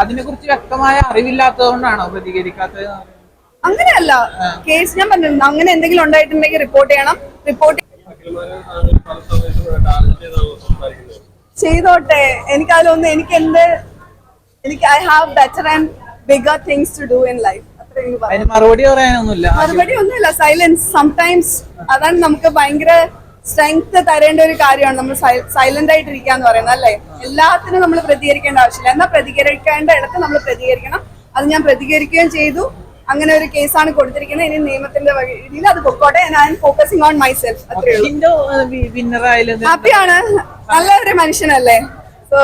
അതിനെ കുറിച്ച് വ്യക്തമായ അറിവില്ലാത്തതുകൊണ്ടാണോ പ്രതികരിക്കാത്തത്? അങ്ങനെയല്ല, കേസ് ഞാൻ പറഞ്ഞിരുന്നു, അങ്ങനെ എന്തെങ്കിലും ഉണ്ടായിട്ടുണ്ടെങ്കിൽ റിപ്പോർട്ട് ചെയ്യണം. റിപ്പോർട്ട് ചെയ്തോട്ടെ, എനിക്കതിലൊന്നും എനിക്ക് I have better and bigger things to do in life. മറുപടി പറയാനൊന്നുമില്ല. മറുപടി ഒന്നുമില്ല, സൈലൻസ്. സംടൈംസ് അതാണ് നമുക്ക് ഭയങ്കര സ്ട്രെങ്ത് തരേണ്ട ഒരു കാര്യമാണ്. നമ്മൾ സൈലന്റ് ആയിട്ടിരിക്കാന്ന് പറയുന്നത്, അല്ലേ? എല്ലാത്തിനും നമ്മൾ പ്രതികരിക്കേണ്ട ആവശ്യമില്ല. എന്നാൽ പ്രതികരിക്കേണ്ട ഇടത്ത് നമ്മൾ പ്രതികരിക്കണം. അത് ഞാൻ പ്രതികരിക്കുകയും ചെയ്തു. അങ്ങനെ ഒരു കേസാണ് കൊടുത്തിരിക്കുന്നത്. ഇനി നിയമത്തിന്റെ രീതിയിൽ അത് പൊക്കോട്ടെ. I am focusing on myself. ഹാപ്പിയാണ്, നല്ലൊരു മനുഷ്യനല്ലേ. സോ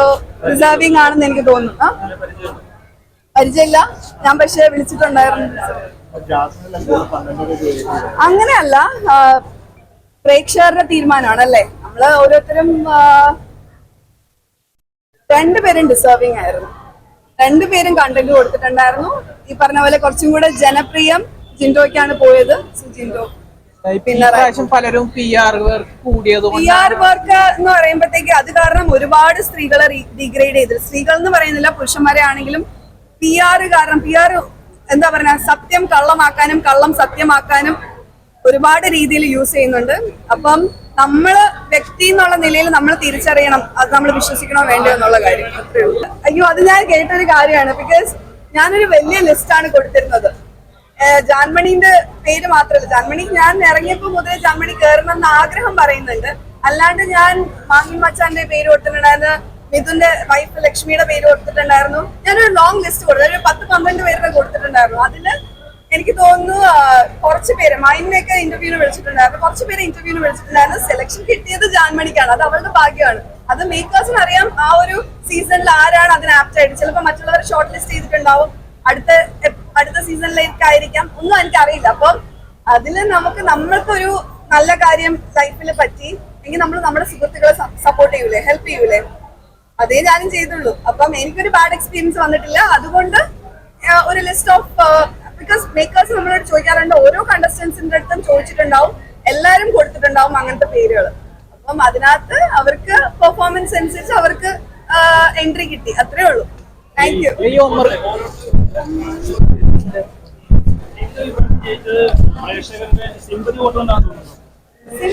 ഡിസേർവിംഗ് ആണെന്ന് എനിക്ക് തോന്നുന്നു. പരിചയമില്ല, ഞാൻ പക്ഷെ വിളിച്ചിട്ടുണ്ടായിരുന്നു. അങ്ങനെയല്ല, പ്രേക്ഷകരുടെ തീരുമാനമാണ്, അല്ലേ? നമ്മള് ഓരോരുത്തരും രണ്ടുപേരും ഡിസേർവിംഗ് ആയിരുന്നു. രണ്ടുപേരും കണ്ടന്റ് കൊടുത്തിട്ടുണ്ടായിരുന്നു. ഈ പറഞ്ഞ പോലെ കുറച്ചും കൂടെ ജനപ്രിയം ജിൻഡോയ്ക്കാണ് പോയത്. ജിൻഡോ പലരും PR വർക്ക് എന്ന് പറയുമ്പോഴത്തേക്ക് അത് കാരണം ഒരുപാട് സ്ത്രീകളെ ഡിഗ്രേഡ് ചെയ്തു. സ്ത്രീകൾ എന്ന് പറയുന്നില്ല, പുരുഷന്മാരെ ആണെങ്കിലും PR കാരണം PR എന്താ പറയുക, സത്യം കള്ളമാക്കാനും കള്ളം സത്യമാക്കാനും ഒരുപാട് രീതിയിൽ യൂസ് ചെയ്യുന്നുണ്ട്. അപ്പം നമ്മള് വ്യക്തി എന്നുള്ള നിലയിൽ നമ്മൾ തിരിച്ചറിയണം, അത് നമ്മൾ വിശ്വസിക്കണോ വേണ്ടോ എന്നുള്ള കാര്യം. അത്രേ ഉള്ളൂ. അയ്യോ, അത് ഞാൻ കേട്ടൊരു കാര്യമാണ്. ബിക്കോസ് ഞാനൊരു വലിയ ലിസ്റ്റാണ് കൊടുത്തിരുന്നത്. ജാൻമണിന്റെ പേര് മാത്രമല്ല, ജാൻമണി ഞാൻ ഇറങ്ങിയപ്പോ മുതലേ ജാൻമണി കയറണമെന്ന് ആഗ്രഹം പറയുന്നുണ്ട്. അല്ലാണ്ട് ഞാൻ മാങ്ങി മച്ചാന്റെ പേര് കൊടുത്തിട്ടുണ്ടായിരുന്നു, മിഥുന്റെ വൈഫ് ലക്ഷ്മിയുടെ പേര് കൊടുത്തിട്ടുണ്ടായിരുന്നു. ഞാനൊരു ലോങ് ലിസ്റ്റ് കൊടുത്തു, ഒരു 10-12 പേരുടെ കൊടുത്തിട്ടുണ്ടായിരുന്നു. അതില് എനിക്ക് തോന്നുന്നു കുറച്ച് പേര് മൈനിനെയൊക്കെ ഇന്റർവ്യൂവിന് വിളിച്ചിട്ടുണ്ടായിരുന്നു, കുറച്ച് പേര് ഇന്റർവ്യൂവിന് വിളിച്ചിട്ടുണ്ടായിരുന്നു. സെലക്ഷൻ കിട്ടിയത് ജാൻമണിക്കാണ്. അത് അവളുടെ ഭാഗ്യമാണ്. അത് മേക്കേഴ്സിന് അറിയാം ആ ഒരു സീസണിൽ ആരാണ് അതിന് ആപ്റ്റ് ആയിട്ട്. ചിലപ്പോൾ മറ്റുള്ളവർ ഷോർട്ട് ലിസ്റ്റ് ചെയ്തിട്ടുണ്ടാവും, അടുത്ത സീസണിലേക്കായിരിക്കാം, ഒന്നും എനിക്കറിയില്ല. അപ്പം അതില് നമ്മൾക്കൊരു നല്ല കാര്യം ലൈഫിൽ പറ്റി എങ്കിൽ നമ്മൾ നമ്മുടെ സുഹൃത്തുക്കളെ സപ്പോർട്ട് ചെയ്യൂലേ, ഹെൽപ്പ് ചെയ്യൂലേ? അതേ ഞാനും ചെയ്തുള്ളൂ. അപ്പം എനിക്കൊരു ബാഡ് എക്സ്പീരിയൻസ് വന്നിട്ടില്ല. അതുകൊണ്ട് ഒരു ലിസ്റ്റ് ഓഫ് ബിക്കോസ് മേക്കേഴ്സ് നമ്മളോട് ചോദിക്കാറുണ്ട്, ഓരോ കണ്ടസ്റ്റൻസിന്റെ അടുത്തും ചോദിച്ചിട്ടുണ്ടാവും, എല്ലാരും കൊടുത്തിട്ടുണ്ടാവും അങ്ങനത്തെ പേരുകൾ. അപ്പം അതിനകത്ത് അവർക്ക് പെർഫോമൻസ് അനുസരിച്ച് അവർക്ക് എൻട്രി കിട്ടി, അത്രേ ഉള്ളൂ. Thank you.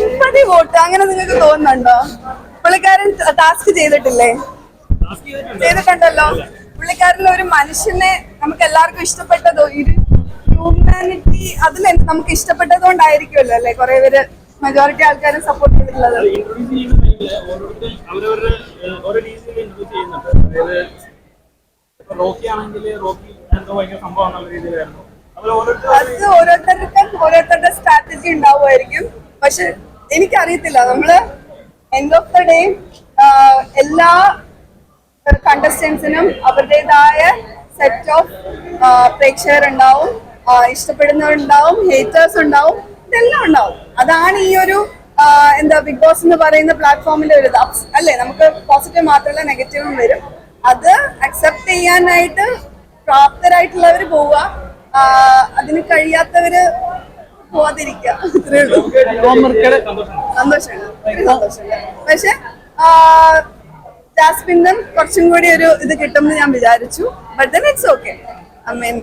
സിമ്പതി വോട്ട് അങ്ങനെ നിങ്ങൾക്ക് തോന്നുന്നുണ്ടോ? പുള്ളിക്കാരൻ ടാസ്ക് ചെയ്തിട്ടില്ലേ? ചെയ്തിട്ടുണ്ടല്ലോ. പുള്ളിക്കാരിൽ ഒരു മനുഷ്യനെ നമുക്ക് എല്ലാവർക്കും ഇഷ്ടപ്പെട്ടതോ, ഹ്യൂമാനിറ്റി അതിൽ നമുക്ക് ഇഷ്ടപ്പെട്ടത് കൊണ്ടായിരിക്കുമല്ലോ, അല്ലെ? കുറെ പേര് മെജോറിറ്റി ആൾക്കാരും സപ്പോർട്ട് ചെയ്തിട്ടുള്ളത്. അത് ഓരോരുത്തരുടെ സ്ട്രാറ്റജി ഉണ്ടാവുമായിരിക്കും. പക്ഷെ എനിക്കറിയത്തില്ല. നമ്മള് എൻഡ് ഓഫ് ദ ഡേ എല്ലാ കണ്ടസ്റ്റൻസിനും അവരുടേതായ സെറ്റ് ഓഫ് പ്രേക്ഷകരുണ്ടാവും, ഇഷ്ടപ്പെടുന്നവരുണ്ടാവും, ഹേറ്റേഴ്സ് ഉണ്ടാവും, ഇതെല്ലാം ഉണ്ടാവും. അതാണ് ഈ ഒരു എന്താ ബിഗ് ബോസ് എന്ന് പറയുന്ന പ്ലാറ്റ്ഫോമിന്റെ ഒരു ഇത്, അല്ലേ? നമുക്ക് പോസിറ്റീവ് മാത്രമല്ല നെഗറ്റീവും വരും. അത് അക്സെപ്റ്റ് ചെയ്യാനായിട്ട് പ്രാപ്തരായിട്ടുള്ളവർ പോവുക, അതിന് കഴിയാത്തവര് പോവാതിരിക്കുക, ഇത്രേ ഉള്ളൂ. സന്തോഷമാണ്. പക്ഷെ ജാസ്മിനും കുറച്ചും കൂടി ഒരു ഇത് കിട്ടുമെന്ന് ഞാൻ വിചാരിച്ചു. But then it's okay. I mean,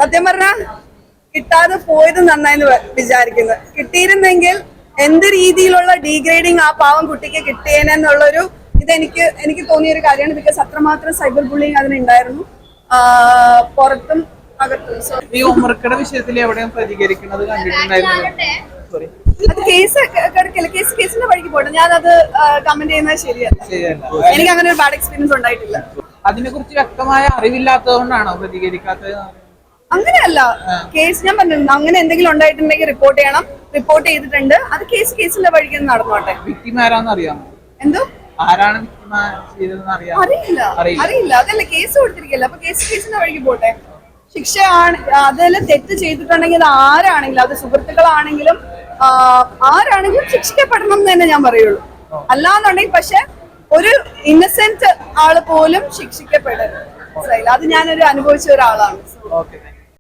സത്യം പറഞ്ഞാൽ കിട്ടാതെ പോയത് നന്നായെന്ന് വിചാരിക്കുന്നു. കിട്ടിയിരുന്നെങ്കിൽ എന്ത് രീതിയിലുള്ള ഡീഗ്രേഡിങ് ആ പാവം കുട്ടിക്ക് കിട്ടിയേനെന്നുള്ളൊരു എനിക്ക് തോന്നിയൊരു കാര്യമാണ്. ബിക്കോസ് അത്രമാത്രം സൈബർ ബുള്ളിങ് അതിനുണ്ടായിരുന്നു, പുറത്തും അകത്തും. ഈ ഉമ്മർക്കയുടെ വിഷയത്തിൽ എവിടെയും പ്രതികരിക്കുന്നത് കണ്ടിട്ടുണ്ടായിരുന്നു. അത് കേസ് കിടക്കില്ല, കേസിന്റെ വഴിക്ക് പോട്ടെ. ഞാനത് കമന്റ് ചെയ്യുന്നത് ശരിയല്ല. എനിക്ക് അങ്ങനെ ഒരു ബാഡ് എക്സ്പീരിയൻസ് ഉണ്ടായിട്ടില്ല. അതിനെ കുറിച്ച് വ്യക്തമായ അറിവില്ലാത്തതുകൊണ്ടാണോ പ്രതികരിക്കാത്തത്? അങ്ങനെയല്ല, കേസ് ഞാൻ പറഞ്ഞിരുന്നു, അങ്ങനെ എന്തെങ്കിലും ഉണ്ടായിട്ടുണ്ടെങ്കിൽ റിപ്പോർട്ട് ചെയ്യണം. റിപ്പോർട്ട് ചെയ്തിട്ടുണ്ട്. അത് കേസിന്റെ വഴിക്ക് നടന്നോട്ടെ. വിക്ടിം ആരാന്ന് അറിയാമോ? എന്തോ ആരാണ് അറിയില്ല. അതല്ല, കേസ് കൊടുത്തിരിക്കില്ല. അപ്പൊ കേസിന്റെ വഴിക്ക് പോട്ടെ. ശിക്ഷയാണ് അതിൽ തെറ്റ് ചെയ്തിട്ടുണ്ടെങ്കിൽ അത് ആരാണെങ്കിലും, അത് സുഹൃത്തുക്കളാണെങ്കിലും ആരാണെങ്കിലും ശിക്ഷിക്കപ്പെടണം എന്ന് തന്നെ ഞാൻ പറയുള്ളൂ. അല്ലാന്നുണ്ടെങ്കിൽ പക്ഷെ ഒരു ഇന്നസെന്റ് ആള് പോലും ശിക്ഷിക്കപ്പെടരുത്. അത് ഞാനൊരു അനുഭവിച്ച ഒരാളാണ്.